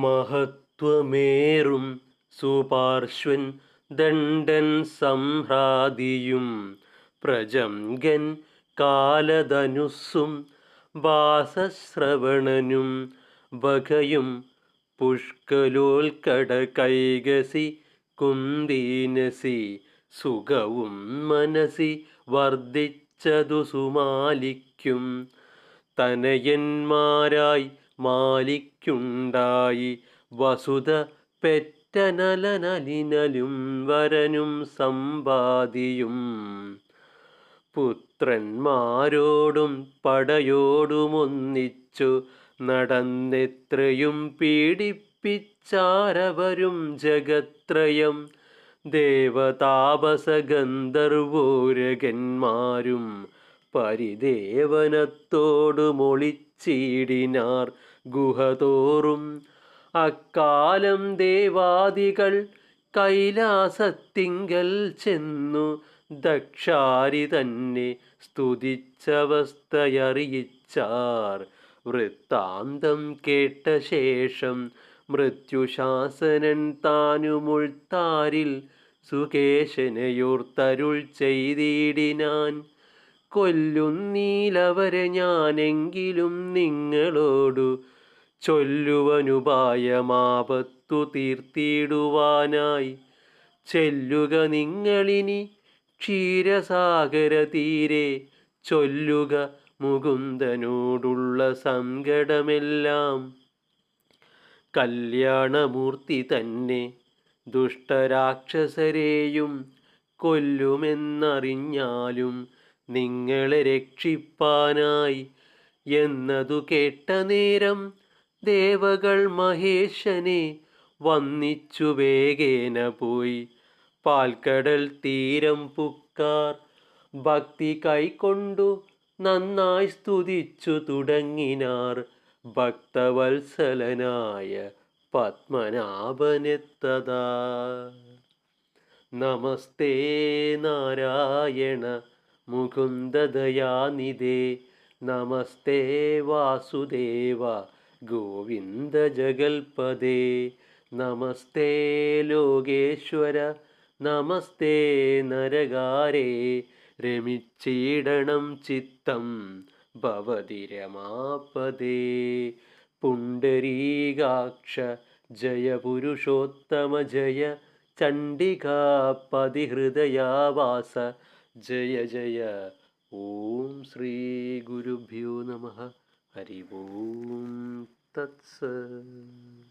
മഹത്വമേറും സുപാർശ്വൻ ദണ്ഡൻ സംഹ്രാദിയും പ്രജംഗൻ കാലധനുസ്സും വാസശ്രവണനും ബകയും പുഷ്കലോൽക്കട കൈകസി കുന്തീനസി സുഖവും മനസി വർദ്ധിച്ചതു സുമാലിക്കും തനയന്മാരായി മാലിക്കുണ്ടായി വസുത പെറ്റനലനലിനലും വരനും സമ്പാദിയും പുത്രന്മാരോടും പടയോടുമൊന്നിച്ചു നടന്നെത്രയും പീഡിപ്പിച്ചാരവരും ജഗത്രയം ദേവതാപസഗന്ധർവോരകന്മാരും പരിദേവനത്തോടു മൊളിച്ചീടിനാർ ഗുഹതോറും അക്കാലം ദേവാദികൾ കൈലാസത്തിങ്കൽ ചെന്നു ദക്ഷാരി തന്നെ സ്തുതിച്ചവസ്ഥയറിയിച്ചാർ വൃത്താന്തം കേട്ട ശേഷം മൃത്യുശാസനൻ താനുമുൾത്താരിൽ സുകേശനയോർത്തരുൾ ചെയ്തിടിനാൻ കൊല്ലുന്നീലവരെ ഞാനെങ്കിലും നിങ്ങളോടു ചൊല്ലുവനുപായമാപത്തു തീർത്തിടുവാനായി ചെല്ലുക നിങ്ങളിനി ക്ഷീരസാഗര തീരെ ചൊല്ലുക മുകുന്ദനോടുള്ള സങ്കടമെല്ലാം കല്യാണമൂർത്തി തന്നെ ദുഷ്ടരാക്ഷസരെയും കൊല്ലുമെന്നറിഞ്ഞാലും നിങ്ങളെ രക്ഷിപ്പാനായി എന്നതു കേട്ട നേരം ദേവകൾ മഹേശനെ വന്നിച്ചു വേഗേന പോയി പാൽക്കടൽ തീരം പുക്കാർ ഭക്തി കൈക്കൊണ്ടു നന്നായി സ്തുതിച്ചു തുടങ്ങിനാർ ഭക്തവത്സലനായ പത്മനാഭനെത്തതാ. നമസ്തേ നാരായണ മുകുന്ദദയാനിധേ നമസ്തേ വാസുദേവ ഗോവിന്ദ ജഗൽപദേ നമസ്തേ ലോകേശ്വര നമസ്തേ നരകാരേ രമിച്ചിടണം ചിത്തം ഭവതി രമാപദേ പുണ്ടരീകാക്ഷ ജയ പുരുഷോത്തമ ജയ ചണ്ഡികാപതി ഹൃദയാവാസ ജയ ജയ. ഓം ശ്രീ ഗുരുഭ്യോ നമഃ. ഹരി ഓം തത്സത്.